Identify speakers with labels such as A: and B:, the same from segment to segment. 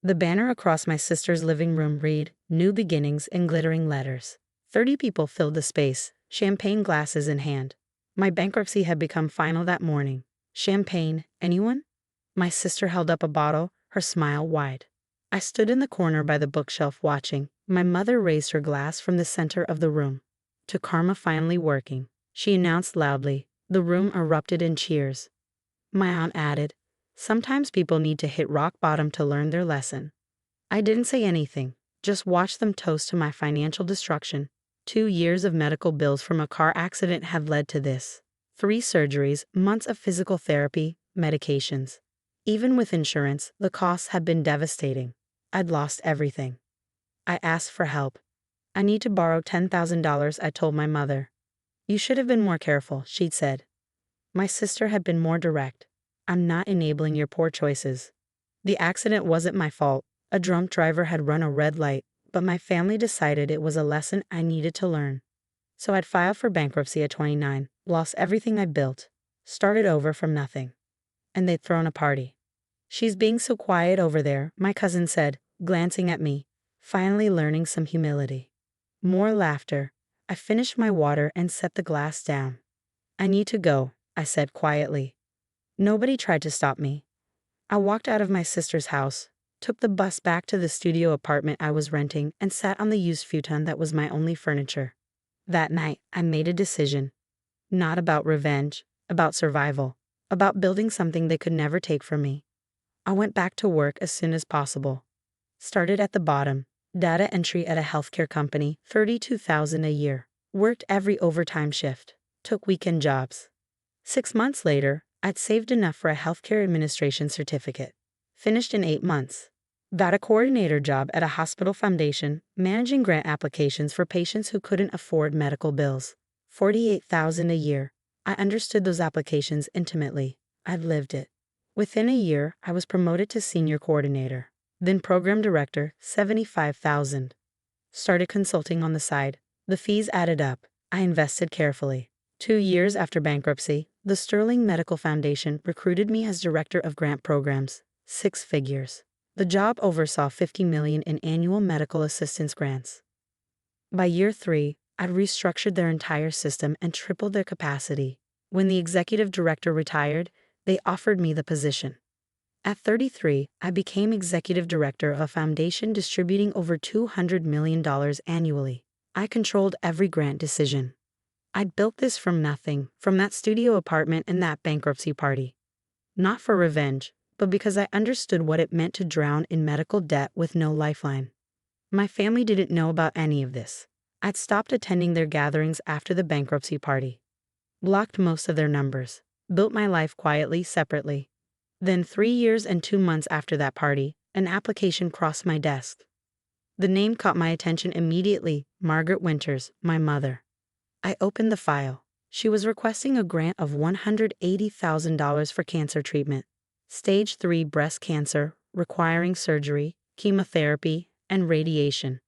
A: The banner across my sister's living room read, "New Beginnings," in glittering letters. 30 people filled the space, champagne glasses in hand. My bankruptcy had become final that morning. Champagne, anyone? My sister held up a bottle, her smile wide. I stood in the corner by the bookshelf watching. My mother raised her glass from the center of the room. "To karma finally working," she announced loudly. The room erupted in cheers. My aunt added, "Sometimes people need to hit rock bottom to learn their lesson." I didn't say anything, just watched them toast to my financial destruction. 2 years of medical bills from a car accident had led to this. 3 surgeries, months of physical therapy, medications. Even with insurance, the costs had been devastating. I'd lost everything. I asked for help. "I need to borrow $10,000, I told my mother. "You should have been more careful," she'd said. My sister had been more direct. "I'm not enabling your poor choices. The accident wasn't my fault. A drunk driver had run a red light, but my family decided it was a lesson I needed to learn. So I'd filed for bankruptcy at 29, lost everything I built, started over from nothing. And they'd thrown a party." "She's being so quiet over there," my cousin said, glancing at me, finally learning some humility. More laughter. I finished my water and set the glass down. "I need to go," I said quietly. Nobody tried to stop me. I walked out of my sister's house, took the bus back to the studio apartment I was renting, and sat on the used futon that was my only furniture. That night, I made a decision. Not about revenge, about survival, about building something they could never take from me. I went back to work as soon as possible. Started at the bottom, data entry at a healthcare company, $32,000 a year. Worked every overtime shift, took weekend jobs. 6 months later, I'd saved enough for a healthcare administration certificate. Finished in 8 months. Got a coordinator job at a hospital foundation, managing grant applications for patients who couldn't afford medical bills. $48,000 a year. I understood those applications intimately. I'd lived it. Within a year, I was promoted to senior coordinator, then program director, $75,000. Started consulting on the side. The fees added up. I invested carefully. 2 years after bankruptcy, the Sterling Medical Foundation recruited me as director of grant programs, 6 figures. The job oversaw $50 million in annual medical assistance grants. By year 3, I'd restructured their entire system and tripled their capacity. When the executive director retired, they offered me the position. At 33, I became executive director of a foundation distributing over $200 million annually. I controlled every grant decision. I'd built this from nothing, from that studio apartment and that bankruptcy party. Not for revenge, but because I understood what it meant to drown in medical debt with no lifeline. My family didn't know about any of this. I'd stopped attending their gatherings after the bankruptcy party. Blocked most of their numbers. Built my life quietly, separately. Then 3 years and 2 months after that party, an application crossed my desk. The name caught my attention immediately, Margaret Winters, my mother. I opened the file. She was requesting a grant of $180,000 for cancer treatment. Stage 3 breast cancer, requiring surgery, chemotherapy, and radiation.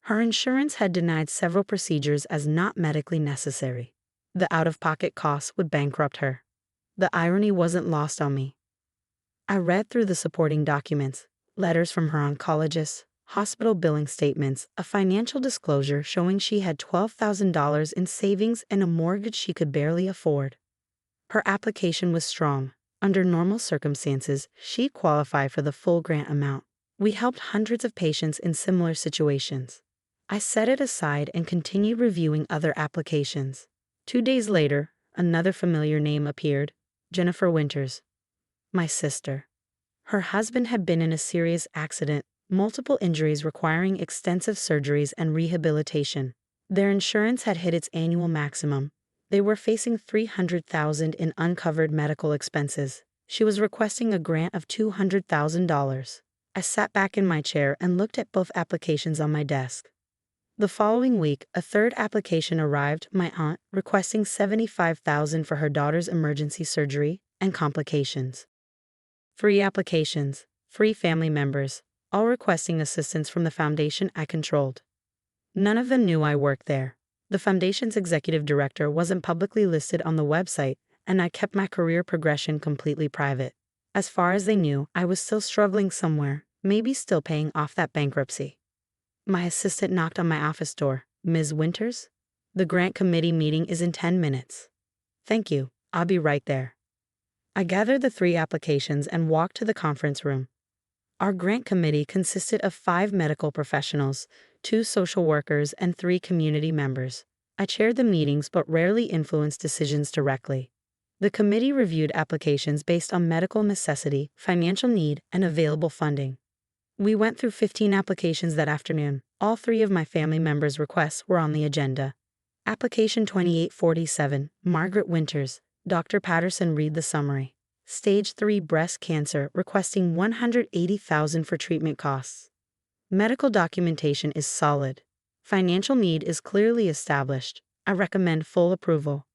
A: Her insurance had denied several procedures as not medically necessary. The out-of-pocket costs would bankrupt her. The irony wasn't lost on me. I read through the supporting documents, letters from her oncologist, hospital billing statements, a financial disclosure showing she had $12,000 in savings and a mortgage she could barely afford. Her application was strong. Under normal circumstances, she'd qualify for the full grant amount. We helped hundreds of patients in similar situations. I set it aside and continued reviewing other applications. 2 days later, another familiar name appeared, Jennifer Winters. My sister. Her husband had been in a serious accident, multiple injuries requiring extensive surgeries and rehabilitation. Their insurance had hit its annual maximum. They were facing $300,000 in uncovered medical expenses. She was requesting a grant of $200,000. I sat back in my chair and looked at both applications on my desk. The following week, a third application arrived, my aunt, requesting $75,000 for her daughter's emergency surgery and complications. 3 applications, 3 family members, all requesting assistance from the foundation I controlled. None of them knew I worked there. The foundation's executive director wasn't publicly listed on the website, and I kept my career progression completely private. As far as they knew, I was still struggling somewhere, Maybe still paying off that bankruptcy. My assistant knocked on my office door. Ms. Winters? The grant committee meeting is in 10 minutes. Thank you, I'll be right there. I gathered the 3 applications and walked to the conference room. Our grant committee consisted of 5 medical professionals, 2 social workers, and 3 community members. I chaired the meetings but rarely influenced decisions directly. The committee reviewed applications based on medical necessity, financial need, and available funding. We went through 15 applications that afternoon. All 3 of my family members' requests were on the agenda. Application 2847, Margaret Winters. Dr. Patterson read the summary. Stage 3 breast cancer, requesting $180,000 for treatment costs. Medical documentation is solid. Financial need is clearly established. I recommend full approval.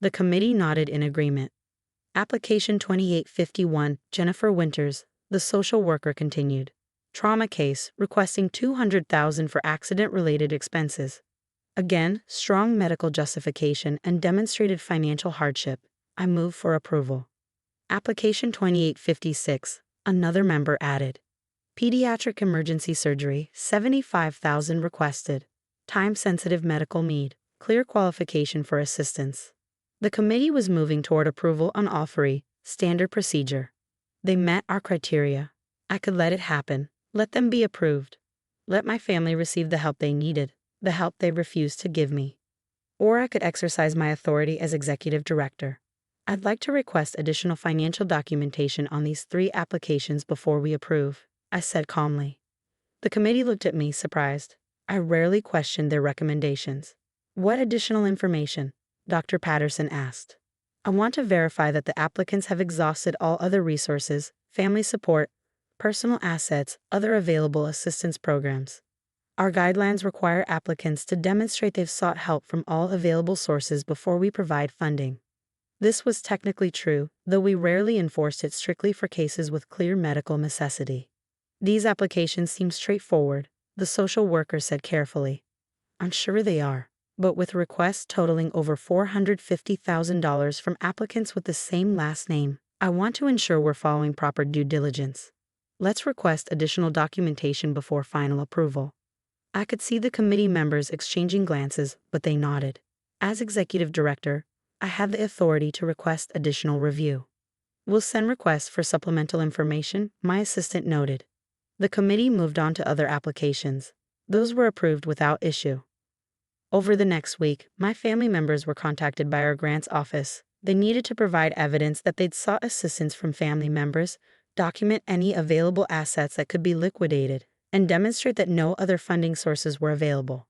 A: The committee nodded in agreement. Application 2851, Jennifer Winters. The social worker continued. Trauma case, requesting $200,000 for accident-related expenses. Again, strong medical justification and demonstrated financial hardship. I move for approval. Application 2856, another member added. Pediatric emergency surgery, $75,000 requested. Time-sensitive medical need, clear qualification for assistance. The committee was moving toward approval on all 3, standard procedure. They met our criteria. I could let it happen. Let them be approved. Let my family receive the help they needed, the help they refused to give me. Or I could exercise my authority as executive director. I'd like to request additional financial documentation on these 3 applications before we approve, I said calmly. The committee looked at me surprised. I rarely questioned their recommendations. What additional information? Dr. Patterson asked. I want to verify that the applicants have exhausted all other resources, family support, personal assets, other available assistance programs. Our guidelines require applicants to demonstrate they've sought help from all available sources before we provide funding. This was technically true, though we rarely enforced it strictly for cases with clear medical necessity. These applications seem straightforward, the social worker said carefully. I'm sure they are, but with requests totaling over $450,000 from applicants with the same last name, I want to ensure we're following proper due diligence. Let's request additional documentation before final approval. I could see the committee members exchanging glances, but they nodded. As executive director, I had the authority to request additional review. We'll send requests for supplemental information, my assistant noted. The committee moved on to other applications. Those were approved without issue. Over the next week, my family members were contacted by our grants office. They needed to provide evidence that they'd sought assistance from family members, document any available assets that could be liquidated, and demonstrate that no other funding sources were available.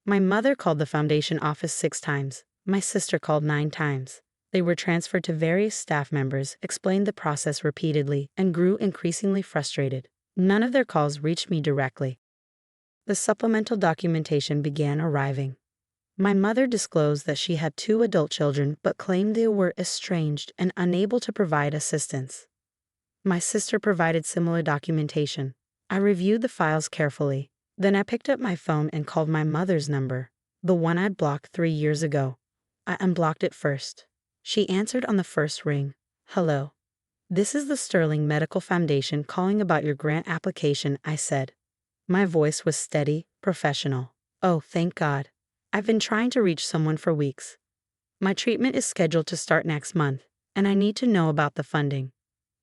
A: My mother called the foundation office 6 times. My sister called 9 times. They were transferred to various staff members, explained the process repeatedly, and grew increasingly frustrated. None of their calls reached me directly. The supplemental documentation began arriving. My mother disclosed that she had 2 adult children but claimed they were estranged and unable to provide assistance. My sister provided similar documentation. I reviewed the files carefully. Then I picked up my phone and called my mother's number, the one I'd blocked 3 years ago. I unblocked it first. She answered on the first ring. Hello. This is the Sterling Medical Foundation calling about your grant application, I said. My voice was steady, professional. Oh, thank God. I've been trying to reach someone for weeks. My treatment is scheduled to start next month, and I need to know about the funding.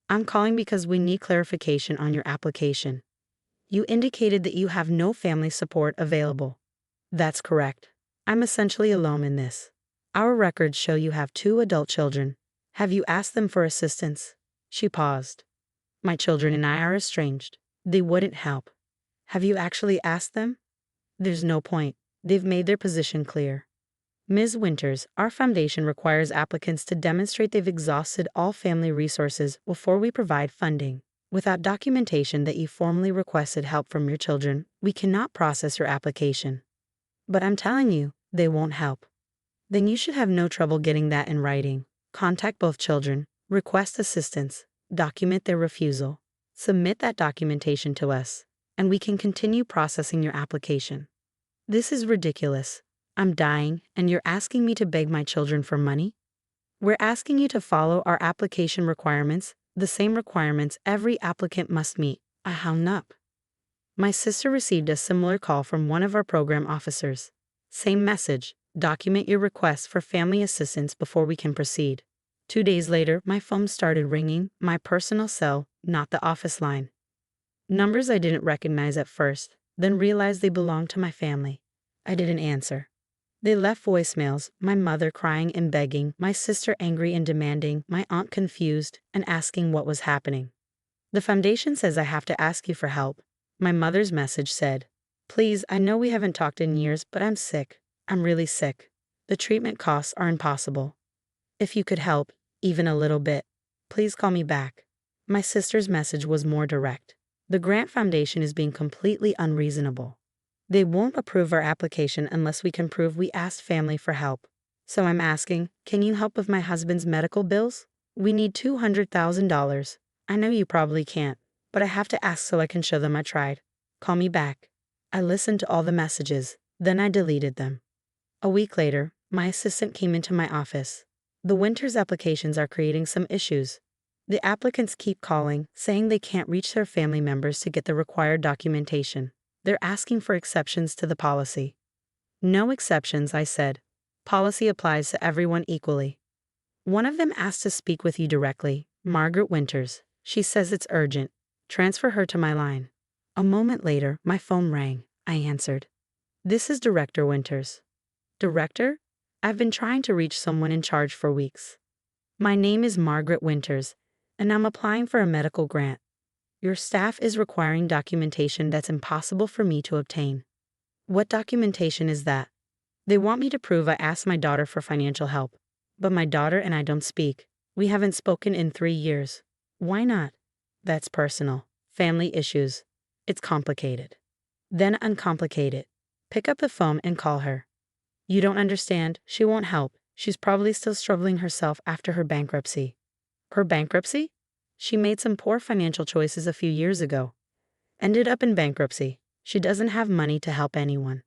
A: I'm calling because we need clarification on your application. You indicated that you have no family support available. That's correct. I'm essentially alone in this. Our records show you have 2 adult children. Have you asked them for assistance? She paused. My children and I are estranged. They wouldn't help. Have you actually asked them? There's no point. They've made their position clear. Ms. Winters, our foundation requires applicants to demonstrate they've exhausted all family resources before we provide funding. Without documentation that you formally requested help from your children, we cannot process your application. But I'm telling you, they won't help. Then you should have no trouble getting that in writing. Contact both children, request assistance, document their refusal, submit that documentation to us, and we can continue processing your application. This is ridiculous. I'm dying, and you're asking me to beg my children for money? We're asking you to follow our application requirements, the same requirements every applicant must meet. I hung up. My sister received a similar call from one of our program officers. Same message: document your request for family assistance before we can proceed. 2 days later, my phone started ringing, my personal cell, not the office line. Numbers I didn't recognize at first, then realized they belonged to my family. I didn't answer. They left voicemails, my mother crying and begging, my sister angry and demanding, my aunt confused and asking what was happening. The foundation says I have to ask you for help. My mother's message said, please, I know we haven't talked in years, but I'm sick. I'm really sick. The treatment costs are impossible. If you could help, even a little bit, please call me back. My sister's message was more direct. The Grant Foundation is being completely unreasonable. They won't approve our application unless we can prove we asked family for help. So I'm asking, can you help with my husband's medical bills? We need $200,000. I know you probably can't, but I have to ask so I can show them I tried. Call me back. I listened to all the messages, then I deleted them. A week later, my assistant came into my office. The Winters applications are creating some issues. The applicants keep calling, saying they can't reach their family members to get the required documentation. They're asking for exceptions to the policy. No exceptions, I said. Policy applies to everyone equally. One of them asked to speak with you directly, Margaret Winters. She says it's urgent. Transfer her to my line. A moment later, my phone rang. I answered. This is Director Winters. Director? I've been trying to reach someone in charge for weeks. My name is Margaret Winters, and I'm applying for a medical grant. Your staff is requiring documentation that's impossible for me to obtain. What documentation is that? They want me to prove I asked my daughter for financial help. But my daughter and I don't speak. We haven't spoken in 3 years. Why not? That's personal. Family issues. It's complicated. Then uncomplicate it. Pick up the phone and call her. You don't understand. She won't help. She's probably still struggling herself after her bankruptcy. Her bankruptcy? She made some poor financial choices a few years ago. Ended up in bankruptcy. She doesn't have money to help anyone.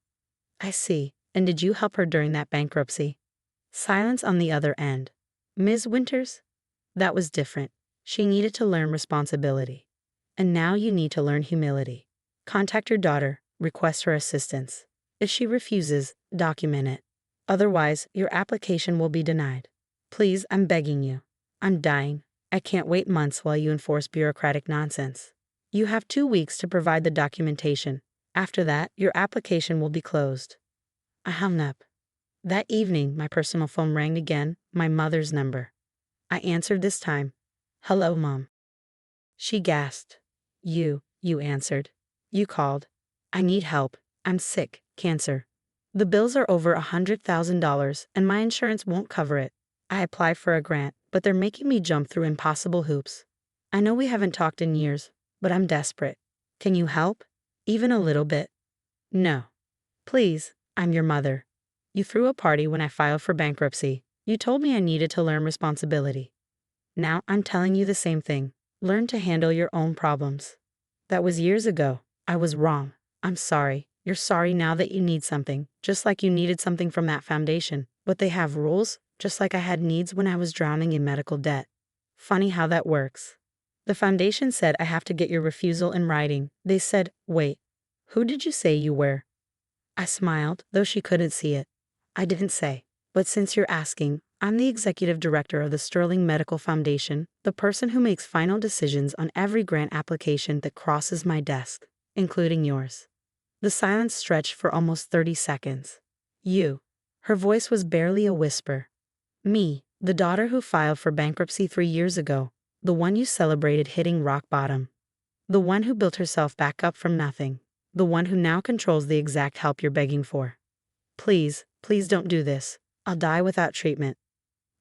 A: I see. And did you help her during that bankruptcy? Silence on the other end. Ms. Winters? That was different. She needed to learn responsibility. And now you need to learn humility. Contact your daughter. Request her assistance. If she refuses, document it. Otherwise, your application will be denied. Please, I'm begging you. I'm dying. I can't wait months while you enforce bureaucratic nonsense. You have 2 weeks to provide the documentation. After that, your application will be closed. I hung up. That evening, my personal phone rang again, my mother's number. I answered this time. Hello, Mom. She gasped. You answered. You called. I need help. I'm sick, cancer. The bills are over $100,000 and my insurance won't cover it. I applied for a grant, but they're making me jump through impossible hoops. I know we haven't talked in years, but I'm desperate. Can you help? Even a little bit? No. Please, I'm your mother. You threw a party when I filed for bankruptcy. You told me I needed to learn responsibility. Now I'm telling you the same thing. Learn to handle your own problems. That was years ago. I was wrong. I'm sorry. You're sorry now that you need something, just like you needed something from that foundation. But they have rules, just like I had needs when I was drowning in medical debt. Funny how that works. The foundation said I have to get your refusal in writing. They said, wait, who did you say you were? I smiled, though she couldn't see it. I didn't say, but since you're asking, I'm the executive director of the Sterling Medical Foundation, the person who makes final decisions on every grant application that crosses my desk, including yours. The silence stretched for almost 30 seconds. You. Her voice was barely a whisper. Me, the daughter who filed for bankruptcy 3 years ago, the one you celebrated hitting rock bottom. The one who built herself back up from nothing. The one who now controls the exact help you're begging for. Please don't do this. I'll die without treatment.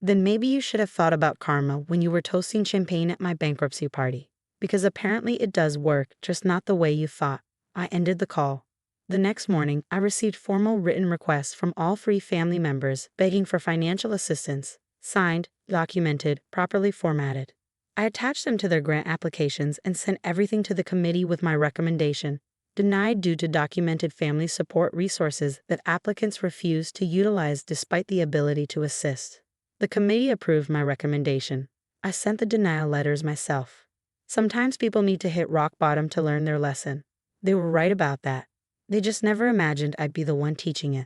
A: Then maybe you should have thought about karma when you were toasting champagne at my bankruptcy party. Because apparently it does work, just not the way you thought. I ended the call. The next morning, I received formal written requests from all 3 family members begging for financial assistance, signed, documented, properly formatted. I attached them to their grant applications and sent everything to the committee with my recommendation. Denied due to documented family support resources that applicants refused to utilize despite the ability to assist. The committee approved my recommendation. I sent the denial letters myself. Sometimes people need to hit rock bottom to learn their lesson. They were right about that. They just never imagined I'd be the one teaching it.